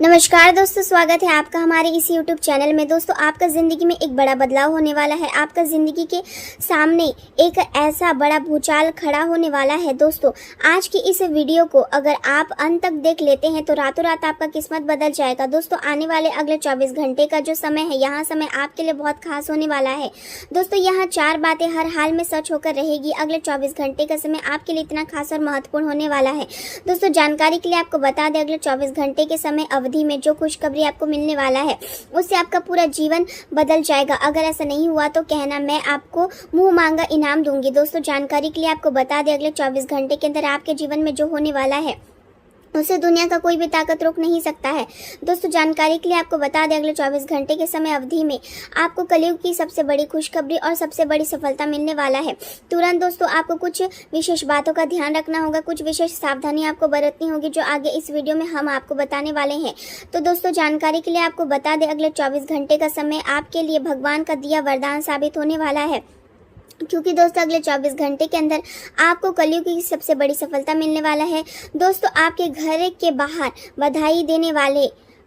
नमस्कार दोस्तों, स्वागत है आपका हमारे इस YouTube चैनल में। दोस्तों, आपका ज़िंदगी में एक बड़ा बदलाव होने वाला है। आपका ज़िंदगी के सामने एक ऐसा बड़ा भूचाल खड़ा होने वाला है। दोस्तों, आज की इस वीडियो को अगर आप अंत तक देख लेते हैं तो रातों रात आपका किस्मत बदल जाएगा। दोस्तों, आने वाले अगले 24 घंटे का जो समय है, यहाँ समय आपके लिए बहुत खास होने वाला है। दोस्तों, यहाँ 4 बातें हर हाल में सच होकर रहेगी। अगले 24 घंटे का समय आपके लिए इतना खास और महत्वपूर्ण होने वाला है। दोस्तों, जानकारी के लिए आपको बता दें, अगले 24 घंटे के समय अवधि में जो खुशखबरी आपको मिलने वाला है उससे आपका पूरा जीवन बदल जाएगा। अगर ऐसा नहीं हुआ तो कहना, मैं आपको मुंह मांगा इनाम दूंगी। दोस्तों, जानकारी के लिए आपको बता दें, अगले 24 घंटे के अंदर आपके जीवन में जो होने वाला है उसे दुनिया का कोई भी ताकत रोक नहीं सकता है। दोस्तों, जानकारी के लिए आपको बता दें, अगले 24 घंटे के समय अवधि में आपको कलयुग की सबसे बड़ी खुशखबरी और सबसे बड़ी सफलता मिलने वाला है। तुरंत दोस्तों, आपको कुछ विशेष बातों का ध्यान रखना होगा, कुछ विशेष सावधानी आपको बरतनी होगी, जो आगे इस वीडियो में हम आपको बताने वाले हैं। तो दोस्तों, जानकारी के लिए आपको बता दें, अगले 24 घंटे का समय आपके लिए भगवान का दिया वरदान साबित होने वाला है, क्योंकि दोस्तों अगले 24 घंटे के अंदर आपको कलयुग की सबसे बड़ी सफलता मिलने वाला है। दोस्तों, आपके घर के बाहर बधाई देने वाले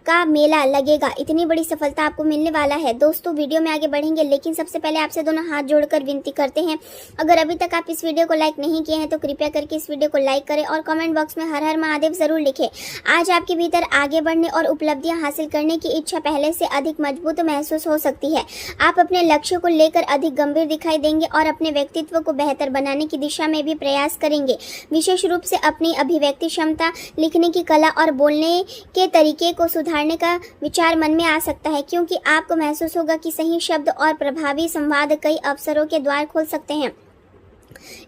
का मेला लगेगा। इतनी बड़ी सफलता आपको मिलने वाला है। दोस्तों, वीडियो में आगे बढ़ेंगे, लेकिन सबसे पहले आपसे दोनों हाथ जोड़कर विनती करते हैं, अगर अभी तक आप इस वीडियो को लाइक नहीं किए हैं तो कृपया करके इस वीडियो को लाइक करें और कमेंट बॉक्स में हर हर महादेव जरूर लिखें। आज आपके भीतर आगे बढ़ने और उपलब्धियां हासिल करने की इच्छा पहले से अधिक मजबूत महसूस हो सकती है। आप अपने लक्ष्य को लेकर अधिक गंभीर दिखाई देंगे और अपने व्यक्तित्व को बेहतर बनाने की दिशा में भी प्रयास करेंगे। विशेष रूप से अपनी अभिव्यक्ति क्षमता, लिखने की कला और बोलने के तरीके को सुधारने का विचार मन में आ सकता है, क्योंकि आपको महसूस होगा कि सही शब्द और प्रभावी संवाद कई अवसरों के द्वार खोल सकते हैं।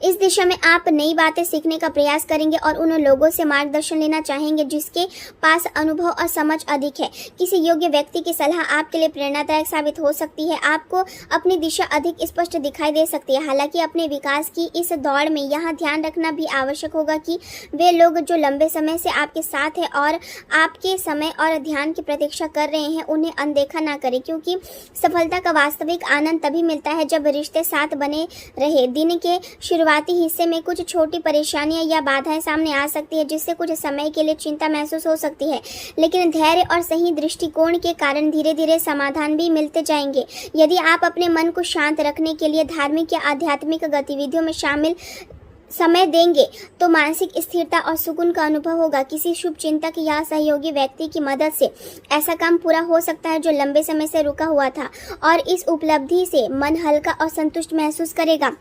इस दिशा में आप नई बातें सीखने का प्रयास करेंगे और उन लोगों से मार्गदर्शन लेना चाहेंगे जिसके पास अनुभव और समझ अधिक है। किसी योग्य व्यक्ति की सलाह आपके लिए प्रेरणादायक साबित हो सकती है। आपको अपनी दिशा अधिक स्पष्ट दिखाई दे सकती है। हालांकि अपने विकास की इस दौड़ में यहाँ ध्यान रखना भी आवश्यक होगा कि वे लोग जो लंबे समय से आपके साथ हैं और आपके समय और ध्यान की प्रतीक्षा कर रहे हैं, उन्हें अनदेखा ना करें, क्योंकि सफलता का वास्तविक आनंद तभी मिलता है जब रिश्ते साथ बने रहे। दिन के शुरुआती हिस्से में कुछ छोटी परेशानियां या बाधाएं सामने आ सकती है, जिससे कुछ समय के लिए चिंता महसूस हो सकती है, लेकिन धैर्य और सही दृष्टिकोण के कारण धीरे धीरे समाधान भी मिलते जाएंगे। यदि आप अपने मन को शांत रखने के लिए धार्मिक या आध्यात्मिक गतिविधियों में शामिल समय देंगे तो मानसिक स्थिरता और सुकून का अनुभव होगा। किसी शुभ चिंतक या सहयोगी व्यक्ति की मदद से ऐसा काम पूरा हो सकता है जो लंबे समय से रुका हुआ था, और इस उपलब्धि से मन हल्का और संतुष्ट महसूस करेगा।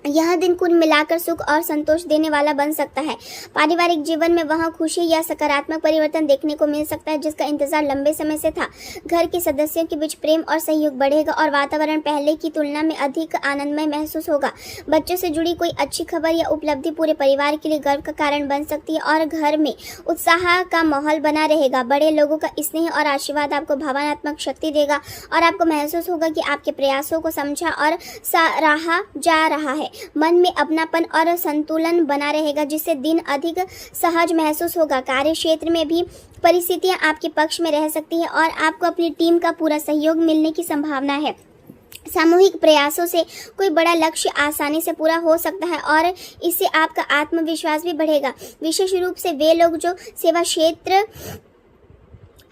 यह दिन कुल मिलाकर सुख और संतोष देने वाला बन सकता है। पारिवारिक जीवन में वहाँ खुशी या सकारात्मक परिवर्तन देखने को मिल सकता है जिसका इंतजार लंबे समय से था। घर के सदस्यों के बीच प्रेम और सहयोग बढ़ेगा और वातावरण पहले की तुलना में अधिक आनंदमय महसूस होगा। बच्चों से जुड़ी कोई अच्छी खबर या उपलब्धि पूरे परिवार के लिए गर्व का कारण बन सकती है और घर में उत्साह का माहौल बना रहेगा। बड़े लोगों का स्नेह और आशीर्वाद आपको भावनात्मक शक्ति देगा और आपको महसूस होगा कि आपके प्रयासों को समझा और सराहा जा रहा है। मन में अपनापन और संतुलन बना रहेगा, जिससे दिन अधिक सहज महसूस होगा। कार्य क्षेत्र में भी परिस्थितियां आपके पक्ष में रह सकती हैं और आपको अपनी टीम का पूरा सहयोग मिलने की संभावना है। सामूहिक प्रयासों से कोई बड़ा लक्ष्य आसानी से पूरा हो सकता है और इससे आपका आत्मविश्वास भी बढ़ेगा। विशेष रूप से वे लोग जो सेवा क्षेत्र,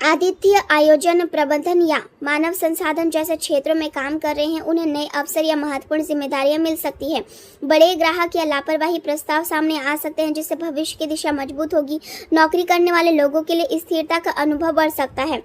आतिथ्य आयोजन, प्रबंधन या मानव संसाधन जैसे क्षेत्रों में काम कर रहे हैं, उन्हें नए अवसर या महत्वपूर्ण जिम्मेदारियां मिल सकती है। बड़े ग्राहक या लापरवाही प्रस्ताव सामने आ सकते हैं, जिससे भविष्य की दिशा मजबूत होगी। नौकरी करने वाले लोगों के लिए स्थिरता का अनुभव बढ़ सकता है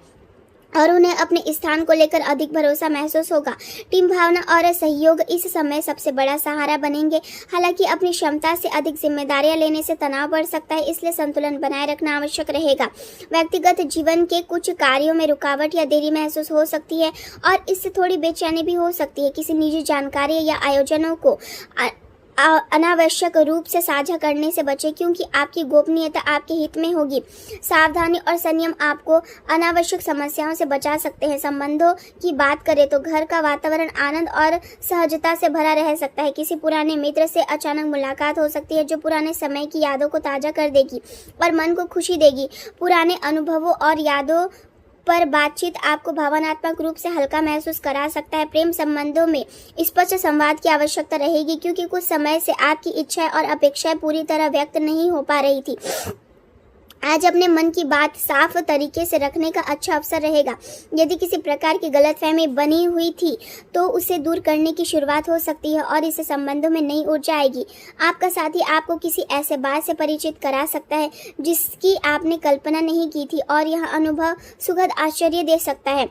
और उन्हें अपने स्थान को लेकर अधिक भरोसा महसूस होगा। टीम भावना और सहयोग इस समय सबसे बड़ा सहारा बनेंगे। हालांकि अपनी क्षमता से अधिक जिम्मेदारियां लेने से तनाव बढ़ सकता है, इसलिए संतुलन बनाए रखना आवश्यक रहेगा। व्यक्तिगत जीवन के कुछ कार्यों में रुकावट या देरी महसूस हो सकती है और इससे थोड़ी बेचैनी भी हो सकती है। किसी निजी जानकारी या आयोजनों को अनावश्यक रूप से साझा करने से बचें, क्योंकि आपकी गोपनीयता आपके हित में होगी। सावधानी और संयम आपको अनावश्यक समस्याओं से बचा सकते हैं। संबंधों की बात करें तो घर का वातावरण आनंद और सहजता से भरा रह सकता है। किसी पुराने मित्र से अचानक मुलाकात हो सकती है जो पुराने समय की यादों को ताज़ा कर देगी और मन को खुशी देगी। पुराने अनुभवों और यादों पर बातचीत आपको भावनात्मक रूप से हल्का महसूस करा सकता है। प्रेम संबंधों में स्पष्ट संवाद की आवश्यकता रहेगी, क्योंकि कुछ समय से आपकी इच्छाएं और अपेक्षाएं पूरी तरह व्यक्त नहीं हो पा रही थी। आज अपने मन की बात साफ तरीके से रखने का अच्छा अवसर रहेगा। यदि किसी प्रकार की गलतफहमी बनी हुई थी तो उसे दूर करने की शुरुआत हो सकती है और इससे संबंधों में नई ऊर्जा आएगी। आपका साथी आपको किसी ऐसे बात से परिचित करा सकता है जिसकी आपने कल्पना नहीं की थी और यह अनुभव सुखद आश्चर्य दे सकता है।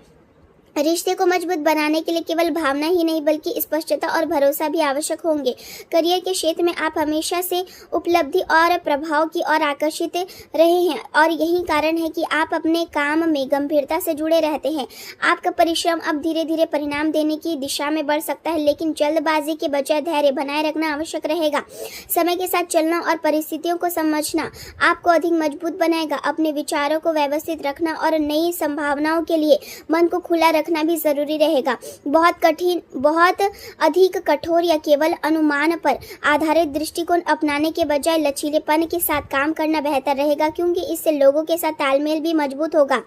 रिश्ते को मजबूत बनाने के लिए केवल भावना ही नहीं बल्कि स्पष्टता और भरोसा भी आवश्यक होंगे। करियर के क्षेत्र में आप हमेशा से उपलब्धि और प्रभाव की ओर आकर्षित रहे हैं और यही कारण है कि आप अपने काम में गंभीरता से जुड़े रहते हैं। आपका परिश्रम अब धीरे धीरे परिणाम देने की दिशा में बढ़ सकता है, लेकिन जल्दबाजी के बजाय धैर्य बनाए रखना आवश्यक रहेगा। समय के साथ चलना और परिस्थितियों को समझना आपको अधिक मजबूत बनाएगा। अपने विचारों को व्यवस्थित रखना और नई संभावनाओं के लिए मन को खुला रखना भी जरूरी रहेगा। बहुत अधिक कठोर या केवल अनुमान पर आधारित दृष्टिकोण अपनाने के बजाय लचीलेपन के साथ काम करना बेहतर रहेगा, क्योंकि इससे लोगों के साथ तालमेल भी मजबूत होगा।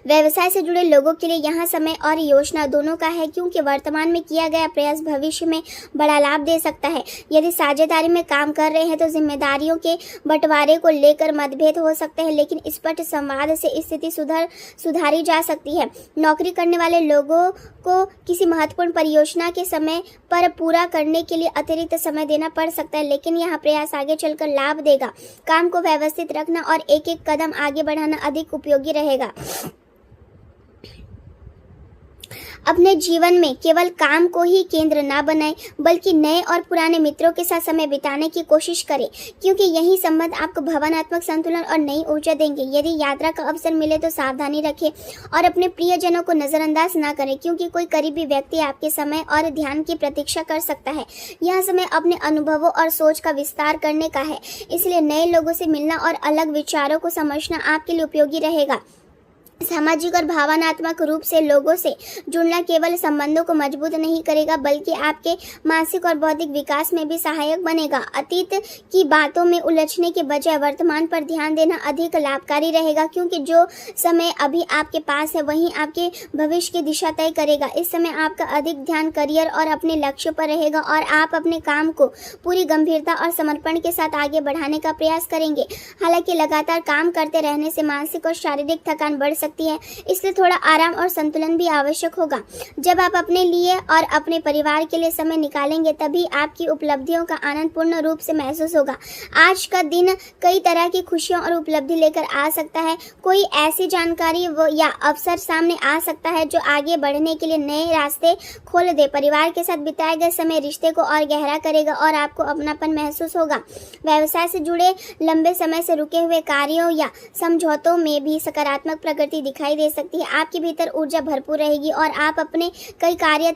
व्यवसाय से जुड़े लोगों के लिए यहाँ समय और योजना दोनों का है, क्योंकि वर्तमान में किया गया प्रयास भविष्य में बड़ा लाभ दे सकता है। यदि साझेदारी में काम कर रहे हैं तो जिम्मेदारियों के बंटवारे को लेकर मतभेद हो सकते हैं, लेकिन स्पष्ट संवाद से स्थिति सुधारी जा सकती है। नौकरी करने वाले लोगों को किसी महत्वपूर्ण परियोजना के समय पर पूरा करने के लिए अतिरिक्त समय देना पड़ सकता है, लेकिन यह प्रयास आगे चलकर लाभ देगा। काम को व्यवस्थित रखना और एक एक कदम आगे बढ़ाना अधिक उपयोगी रहेगा। अपने जीवन में केवल काम को ही केंद्र ना बनाएं, बल्कि नए और पुराने मित्रों के साथ समय बिताने की कोशिश करें, क्योंकि यही संबंध आपको भावनात्मक संतुलन और नई ऊर्जा देंगे। यदि यात्रा का अवसर मिले तो सावधानी रखें और अपने प्रियजनों को नजरअंदाज ना करें, क्योंकि कोई करीबी व्यक्ति आपके समय और ध्यान की प्रतीक्षा कर सकता है। यह समय अपने अनुभवों और सोच का विस्तार करने का है, इसलिए नए लोगों से मिलना और अलग विचारों को समझना आपके लिए उपयोगी रहेगा। सामाजिक और भावनात्मक रूप से लोगों से जुड़ना केवल संबंधों को मजबूत नहीं करेगा, बल्कि आपके मानसिक और बौद्धिक विकास में भी सहायक बनेगा। अतीत की बातों में उलझने के बजाय वर्तमान पर ध्यान देना अधिक लाभकारी रहेगा, क्योंकि जो समय अभी आपके पास है वही आपके भविष्य की दिशा तय करेगा। इस समय आपका अधिक ध्यान करियर और अपने लक्ष्य पर रहेगा और आप अपने काम को पूरी गंभीरता और समर्पण के साथ आगे बढ़ाने का प्रयास करेंगे। हालांकि लगातार काम करते रहने से मानसिक और शारीरिक थकान बढ़ सकती है, इसलिए थोड़ा आराम और संतुलन भी आवश्यक होगा। जब आप अपने लिए और अपने परिवार के लिए समय निकालेंगे तभी आपकी उपलब्धियों का आनंद पूर्ण रूप से महसूस होगा। आज का दिन कई तरह की खुशियों और उपलब्धि लेकर आ सकता है। कोई ऐसी जानकारी या अवसर सामने आ सकता है जो आगे बढ़ने के लिए नए रास्ते खोल दे। परिवार के साथ बिताए गए समय रिश्ते को और गहरा करेगा और आपको अपनापन महसूस होगा। व्यवसाय से जुड़े लंबे समय से रुके हुए कार्यों या समझौतों में भी सकारात्मक प्रगति दिखाई दे सकती है। आपके भीतर ऊर्जा भरपूर रहेगी और आप अपने कई कार्य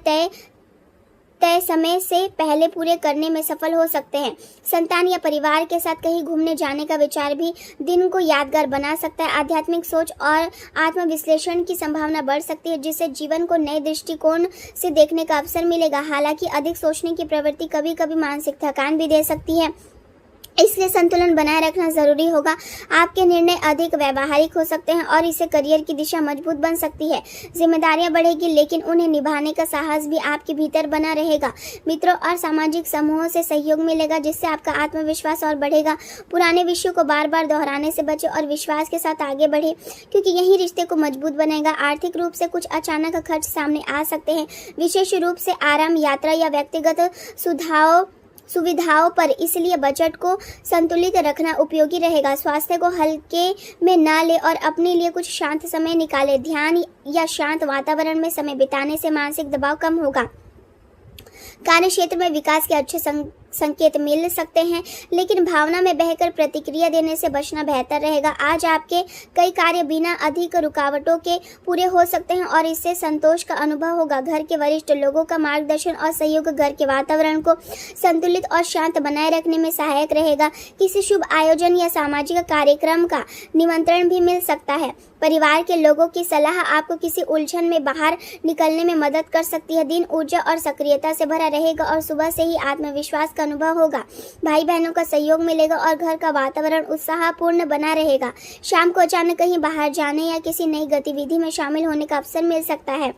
तय समय से पहले पूरे करने में सफल हो सकते हैं। संतान या परिवार के साथ कहीं घूमने जाने का विचार भी दिन को यादगार बना सकता है। आध्यात्मिक सोच और आत्मविश्लेषण की संभावना बढ़ सकती है, जिससे जीवन को नए दृष्टिकोण से देखने का अवसर मिलेगा। हालांकि अधिक सोचने की प्रवृत्ति कभी कभी मानसिक थकान भी दे सकती है, इसलिए संतुलन बनाए रखना जरूरी होगा। आपके निर्णय अधिक व्यावहारिक हो सकते हैं और इससे करियर की दिशा मजबूत बन सकती है। जिम्मेदारियां बढ़ेगी, लेकिन उन्हें निभाने का साहस भी आपके भीतर बना रहेगा। मित्रों और सामाजिक समूहों से सहयोग मिलेगा, जिससे आपका आत्मविश्वास और बढ़ेगा। पुराने विषयों को बार बार दोहराने से बचे और विश्वास के साथ आगे बढ़े, क्योंकि यही रिश्ते को मजबूत बनाएगा। आर्थिक रूप से कुछ अचानक खर्च सामने आ सकते हैं, विशेष रूप से आराम, यात्रा या व्यक्तिगत सुविधाओं पर, इसलिए बजट को संतुलित रखना उपयोगी रहेगा। स्वास्थ्य को हल्के में ना ले और अपने लिए कुछ शांत समय निकाले। ध्यान या शांत वातावरण में समय बिताने से मानसिक दबाव कम होगा। कार्य क्षेत्र में विकास के अच्छे संकेत मिल सकते हैं, लेकिन भावना में बहकर प्रतिक्रिया देने से बचना बेहतर रहेगा। आज आपके कई कार्य बिना अधिक रुकावटों के पूरे हो सकते हैं और इससे संतोष का अनुभव होगा। घर के वरिष्ठ लोगों का मार्गदर्शन और सहयोग घर के वातावरण को संतुलित और शांत बनाए रखने में सहायक रहेगा। किसी शुभ आयोजन या सामाजिक कार्यक्रम का निमंत्रण भी मिल सकता है। परिवार के लोगों की सलाह आपको किसी उलझन में बाहर निकलने में मदद कर सकती है। दिन ऊर्जा और सक्रियता से भरा रहेगा और सुबह से ही आत्मविश्वास का अनुभव होगा। भाई बहनों का सहयोग मिलेगा और घर का वातावरण उत्साहपूर्ण बना रहेगा। शाम को अचानक कहीं बाहर जाने या किसी नई गतिविधि में शामिल होने का अवसर मिल सकता है।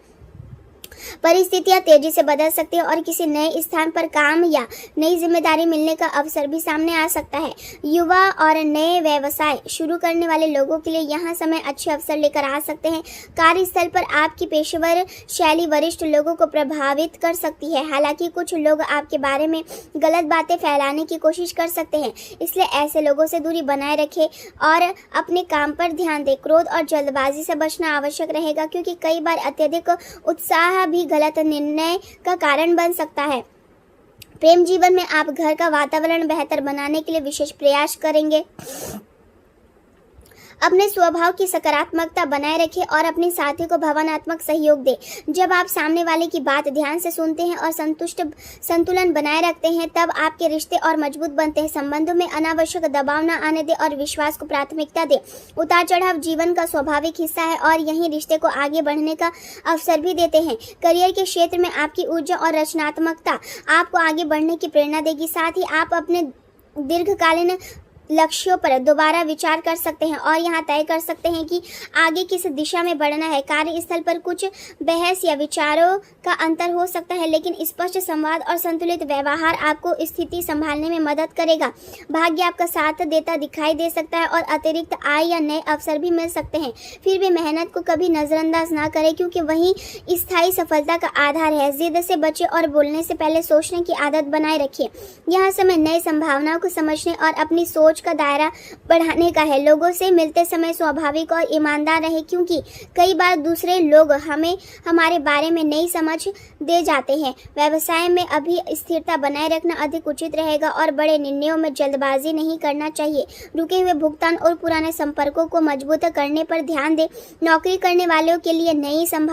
परिस्थितियां तेजी से बदल सकती है और किसी नए स्थान पर काम या नई जिम्मेदारी मिलने का अवसर भी सामने आ सकता है। युवा और नए व्यवसाय शुरू करने वाले लोगों के लिए यहाँ समय अच्छे अवसर लेकर आ सकते हैं। कार्यस्थल पर आपकी पेशेवर शैली वरिष्ठ लोगों को प्रभावित कर सकती है। हालांकि कुछ लोग आपके बारे में गलत बातें फैलाने की कोशिश कर सकते हैं, इसलिए ऐसे लोगों से दूरी बनाए रखें और अपने काम पर ध्यान दें। क्रोध और जल्दबाजी से बचना आवश्यक रहेगा, क्योंकि कई बार अत्यधिक उत्साह भी गलत निर्णय का कारण बन सकता है। प्रेम जीवन में आप घर का वातावरण बेहतर बनाने के लिए विशेष प्रयास करेंगे। अपने स्वभाव की सकारात्मकता बनाए रखें और अपने साथी को भावनात्मक सहयोग दें। जब आप सामने वाले की बात ध्यान से सुनते हैं और संतुलन बनाए रखते हैं, तब आपके रिश्ते और मजबूत बनते हैं। संबंधों में अनावश्यक दबाव न आने दें और विश्वास को प्राथमिकता दें। उतार चढ़ाव जीवन का स्वाभाविक हिस्सा है और यही रिश्ते को आगे बढ़ने का अवसर भी देते हैं। करियर के क्षेत्र में आपकी ऊर्जा और रचनात्मकता आपको आगे बढ़ने की प्रेरणा देगी। साथ ही आप अपने दीर्घकालीन लक्ष्यों पर दोबारा विचार कर सकते हैं और यहाँ तय कर सकते हैं कि आगे किस दिशा में बढ़ना है। कार्यस्थल पर कुछ बहस या विचारों का अंतर हो सकता है, लेकिन स्पष्ट संवाद और संतुलित व्यवहार आपको स्थिति संभालने में मदद करेगा। भाग्य आपका साथ देता दिखाई दे सकता है और अतिरिक्त आय या नए अवसर भी मिल सकते हैं। फिर भी मेहनत को कभी नजरअंदाज ना करें, क्योंकि वही स्थायी सफलता का आधार है। जिद से बचें और बोलने से पहले सोचने की आदत बनाए रखिए। यह समय नई संभावनाओं को समझने और अपनी सोच का दायरा बढ़ाने का है। लोगों से मिलते समय स्वाभाविक और ईमानदार रहे, क्योंकि कई बार दूसरे लोग हमें हमारे बारे में नई समझ दे जाते हैं। व्यवसाय में अभी स्थिरता बनाए रखना अधिक उचित रहेगा और बड़े निर्णयों में जल्दबाजी नहीं करना चाहिए। रुके हुए भुगतान और पुराने संपर्कों को मजबूत करने पर ध्यान दें। नौकरी करने वालों के लिए नई संभावना